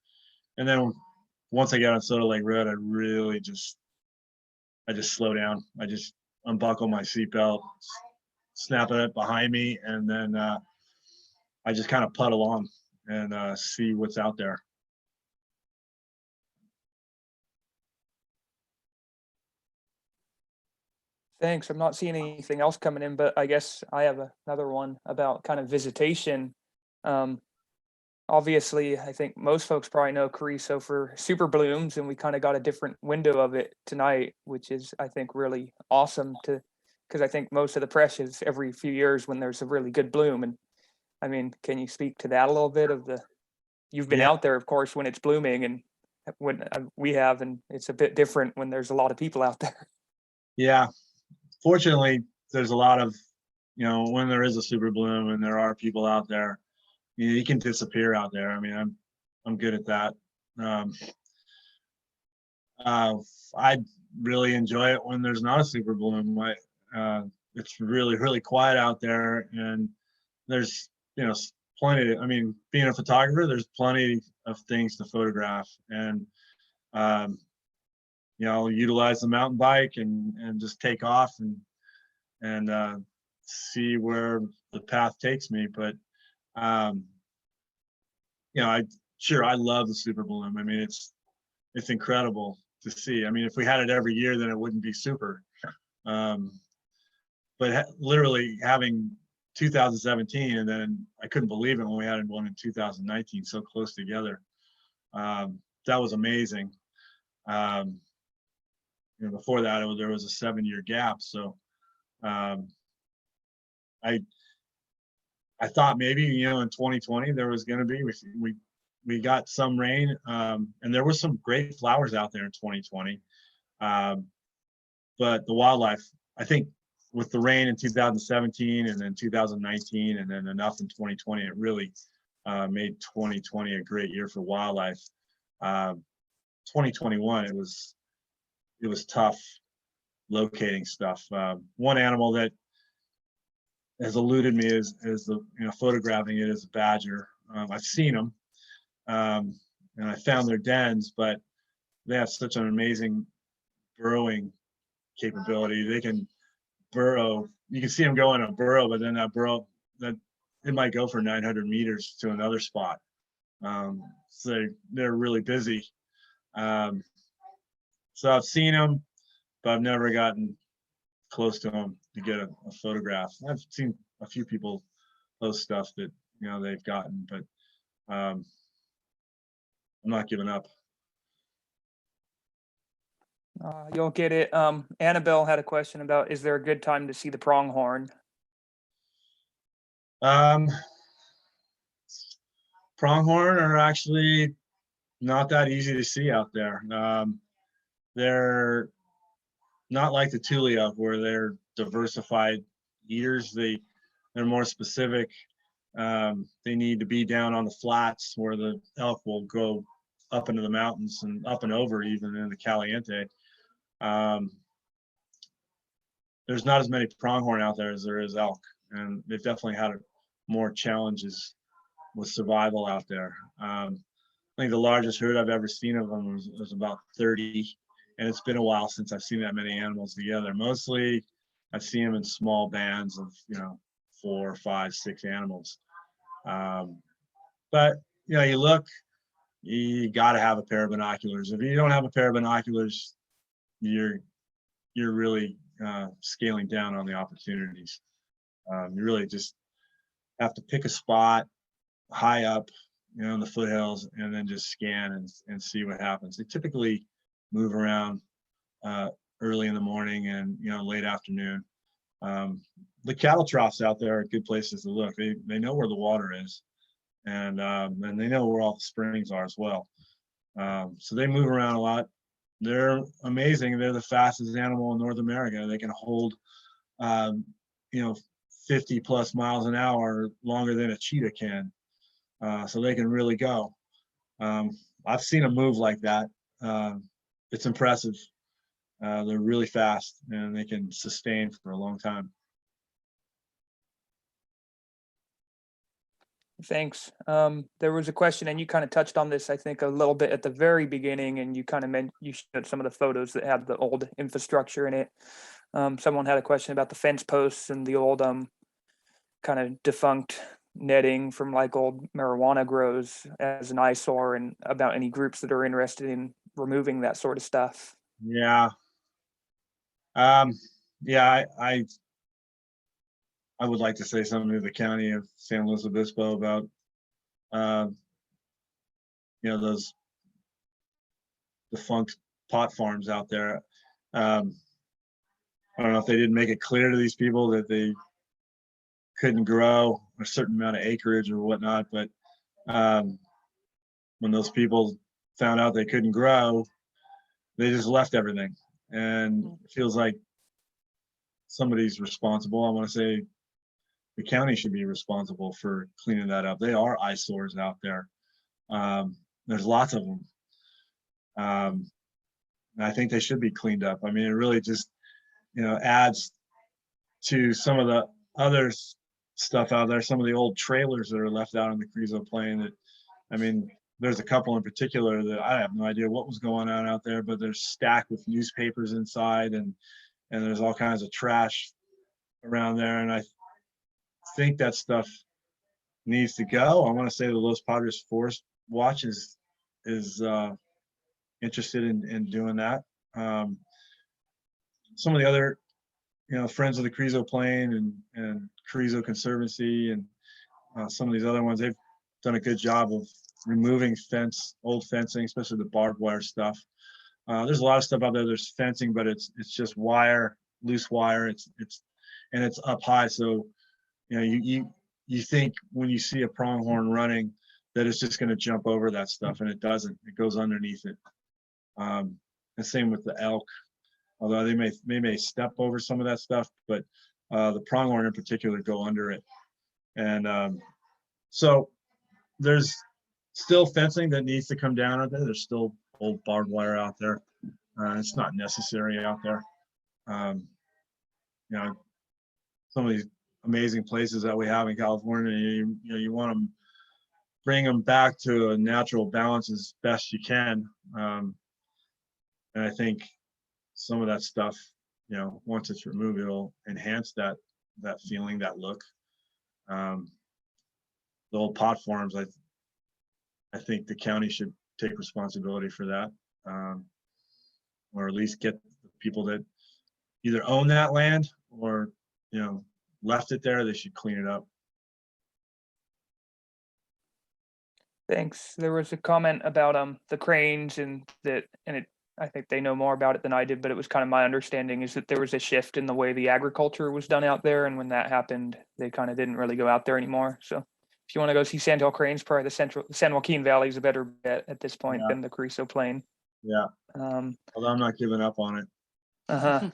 And then once I get on Soda Lake Road, I just slow down. I just unbuckle my seatbelt, snap it behind me, and then I just kind of putt along and see what's out there. Thanks. I'm not seeing anything else coming in, but I guess I have another one about kind of visitation. Um, Obviously, I think most folks probably know Carrizo for super blooms, and we kind of got a different window of it tonight, which is, I think, really awesome to, because I think most of the press is every few years when there's a really good bloom. And I mean, can you speak to that a little bit of the, you've been Yeah, out there, of course, when it's blooming, and when we have, and it's a bit different when there's a lot of people out there. yeah. Fortunately, there's a lot of, when there is a super bloom and there are people out there, you can disappear out there. I mean, I'm good at that. Um, I really enjoy it when there's not a super bloom. It's really quiet out there, and there's plenty. I mean, being a photographer, there's plenty of things to photograph, and um, utilize the mountain bike and just take off and see where the path takes me. But um, I love the super bloom. I mean, it's incredible to see. I mean, if we had it every year, then it wouldn't be super. Um, but literally having 2017, and then I couldn't believe it when we had one in 2019, so close together. That was amazing. Um, before that, there was a 7-year gap. So um, I I thought maybe in 2020 there was going to be we got some rain, and there were some great flowers out there in 2020. Um, but the wildlife, I think, with the rain in 2017 and then 2019 and then enough in 2020, it really made 2020 a great year for wildlife. 2021, it was tough locating stuff. One animal that has eluded me is the photographing it as a badger. I've seen them, and I found their dens, but they have such an amazing burrowing capability. They can burrow. You can see them go in a burrow, but then that burrow, that it might go for 900 meters to another spot. So they're really busy. Um, so I've seen them, but I've never gotten close to them to get a photograph. I've seen a few people post stuff that they've gotten, but I'm not giving up. You'll get it. Annabelle had a question about, is there a good time to see the pronghorn? Pronghorn are actually not that easy to see out there. They're not like the Tulia, where they're diversified eaters. They're more specific. They need to be down on the flats where the elk will go up into the mountains and up and over, even in the Caliente. There's not as many pronghorn out there as there is elk, and they've definitely had more challenges with survival out there. I think the largest herd I've ever seen of them was about 30, and it's been a while since I've seen that many animals together. Mostly, I've seen them in small bands of 4, 5, 6 animals. But you look, you got to have a pair of binoculars. If you don't have a pair of binoculars, you're you're really scaling down on the opportunities. You really just have to pick a spot high up, in the foothills, and then just scan and see what happens. They typically move around early in the morning and late afternoon. The cattle troughs out there are good places to look. They know where the water is, and they know where all the springs are as well. So they move around a lot. They're amazing. They're the fastest animal in North America. They can hold 50 plus miles an hour longer than a cheetah can. So they can really go. I've seen them move like that. It's impressive. They're really fast and they can sustain for a long time. Thanks. There was a question, and you kind of touched on this, I think, a little bit at the very beginning, and you kind of you showed some of the photos that had the old infrastructure in it. Someone had a question about the fence posts and the old kind of defunct netting from like old marijuana grows as an eyesore, and about any groups that are interested in removing that sort of stuff. Yeah. Yeah, I would like to say something to the county of San Luis Obispo about, those defunct pot farms out there. I don't know if they didn't make it clear to these people that they couldn't grow a certain amount of acreage or whatnot, but when those people found out they couldn't grow, they just left everything. And it feels like somebody's responsible. I want to say the county should be responsible for cleaning that up. They are eyesores out there. There's lots of them. And I think they should be cleaned up. I mean, it really just, adds to some of the other stuff out there, some of the old trailers that are left out on the Carrizo Plain that, I mean, there's a couple in particular that I have no idea what was going on out there, but they're stacked with newspapers inside, and there's all kinds of trash around there. And I think that stuff needs to go. I want to say the Los Padres Forest Watch is interested in doing that. Some of the other, Friends of the Carrizo Plain and Carrizo Conservancy and some of these other ones, they've done a good job of removing old fencing, especially the barbed wire stuff. There's a lot of stuff out there. There's fencing, but it's just wire, loose wire. It's up high, so you think when you see a pronghorn running that it's just going to jump over that stuff, and it doesn't. It goes underneath it. And same with the elk, although they may step over some of that stuff, but the pronghorn in particular go under it. And so there's still fencing that needs to come down out there. There's still old barbed wire out there. It's not necessary out there. Some of these amazing places that we have in California, you want to bring them back to a natural balance as best you can. And I think some of that stuff, once it's removed, it'll enhance that feeling, that look. The old pot farms, I think the county should take responsibility for that, or at least get the people that either own that land or left it there. They should clean it up. Thanks. There was a comment about the cranes and I think they know more about it than I did, but it was kind of my understanding is that there was a shift in the way the agriculture was done out there, and when that happened, they kind of didn't really go out there anymore. So if you want to go see sandhill cranes, probably the San Joaquin Valley is a better bet at this point than the Carrizo Plain. Yeah. Although I'm not giving up on it. Uh-huh.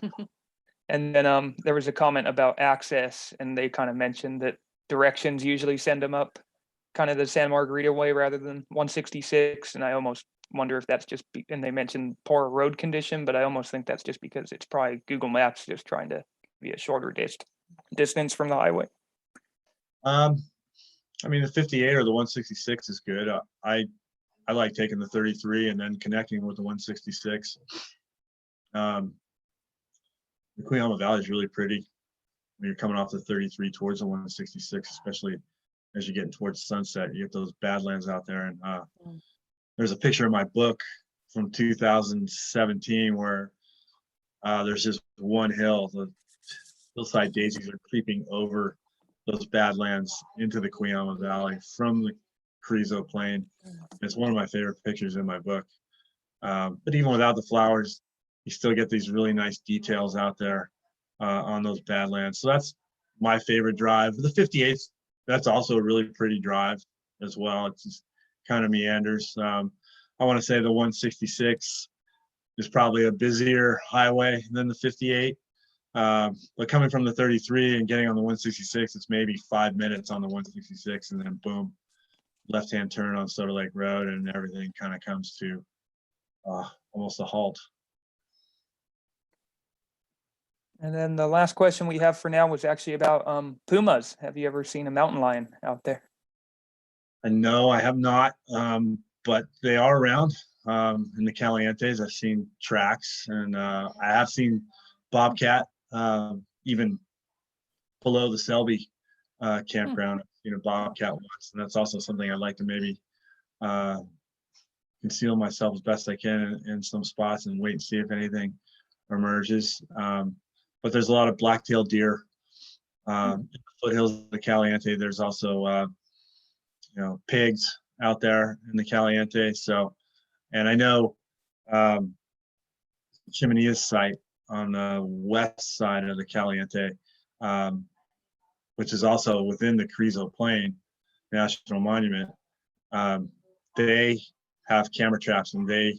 And then there was a comment about access, and they kind of mentioned that directions usually send them up kind of the San Margarita way rather than 166. And I almost wonder if that's just, and they mentioned poor road condition, but I almost think that's just because it's probably Google Maps just trying to be a shorter distance from the highway. I mean, the 58 or the 166 is good. I like taking the 33 and then connecting with the 166. The Queen Alma Valley is really pretty when you're coming off the 33 towards the 166, especially as you're getting towards sunset. You get those badlands out there, and there's a picture in my book from 2017 where There's just one hill. The hillside daisies are creeping over those badlands into the Cuyama Valley from the Carrizo Plain. It's one of my favorite pictures in my book. But even without the flowers, you still get these really nice details out there on those badlands. So that's my favorite drive. The 58th, that's also a really pretty drive as well. It's just kind of meanders. I want to say the 166 is probably a busier highway than the 58. But coming from the 33 and getting on the 166, it's maybe 5 minutes on the 166, and then boom, left-hand turn on Soda Lake Road, and everything kind of comes to almost a halt. And then the last question we have for now was actually about pumas. Have you ever seen a mountain lion out there? No, I have not, but they are around in the Calientes. I've seen tracks, and I have seen bobcat even below the Selby campground. I've seen a bobcat once, and that's also something I'd like to maybe conceal myself as best I can in some spots and wait and see if anything emerges. But there's a lot of black-tailed deer in the foothills of the Caliente. There's also pigs out there in the Caliente. So, and I know Chimenea's site on the west side of the Caliente, which is also within the Carrizo Plain National Monument. They have camera traps, and they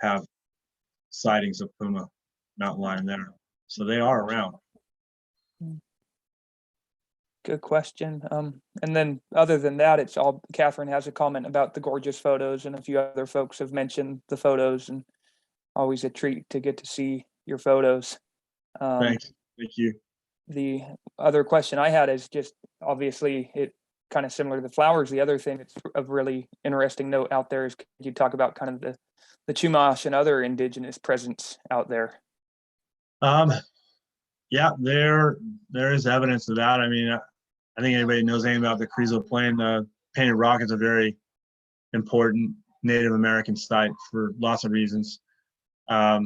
have sightings of puma mountain lion there. So they are around. Good question. And then other than that, it's all, Catherine has a comment about the gorgeous photos, and a few other folks have mentioned the photos, and always a treat to get to see your photos. Thanks. Thank you. The other question I had is just, obviously it kind of similar to the flowers. The other thing that's of really interesting note out there is, could you talk about kind of the Chumash and other indigenous presence out there? Yeah, there is evidence of that. I mean, I think anybody knows anything about the Carrizo Plain. Painted Rock is a very important Native American site for lots of reasons. Yeah,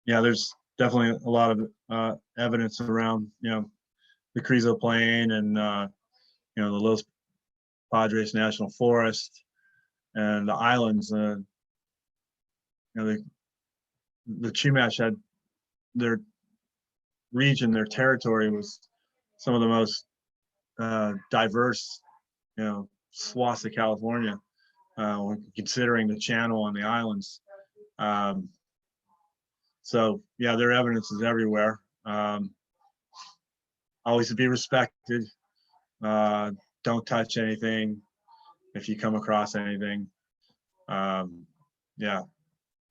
there's definitely a lot of evidence around, the Carrizo Plain and, the Los Padres National Forest and the islands. The Chumash had their region, their territory was some of the most diverse, swaths of California, when considering the channel and the islands. So yeah, their evidence is everywhere. Always to be respected. Don't touch anything if you come across anything. Yeah,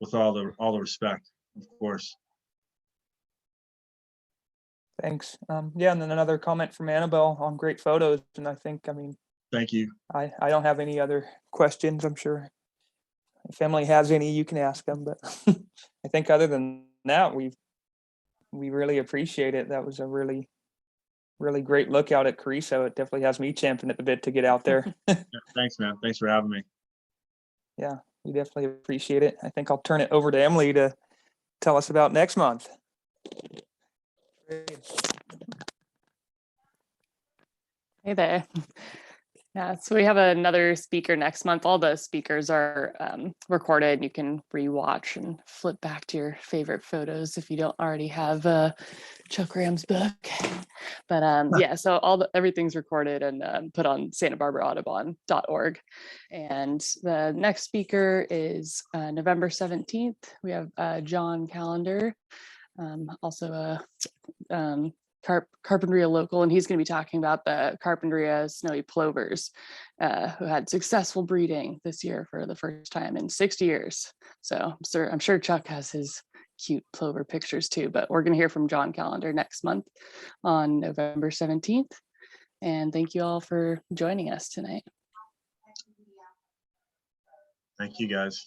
with all the respect, of course. Thanks. Yeah, and then another comment from Annabelle on great photos. And I think, Thank you. I don't have any other questions. I'm sure if Emily has any, you can ask them. But I think other than that, we really appreciate it. That was a really, really great look out at Carrizo. It definitely has me champing at the bit to get out there. Yeah, thanks, man. Thanks for having me. Yeah, we definitely appreciate it. I think I'll turn it over to Emily to tell us about next month. Hey there. Yeah, so we have another speaker next month. All the speakers are recorded. You can rewatch and flip back to your favorite photos if you don't already have Chuck Graham's book. But yeah, so everything's recorded and put on santabarbaraAudubon.org. And the next speaker is November 17th. We have John Callender, also a Carpinteria local, and he's going to be talking about the Carpinteria snowy plovers who had successful breeding this year for the first time in 60 years. So I'm sure Chuck has his cute plover pictures too, but we're going to hear from John Callender next month on November 17th. And thank you all for joining us tonight. Thank you, guys.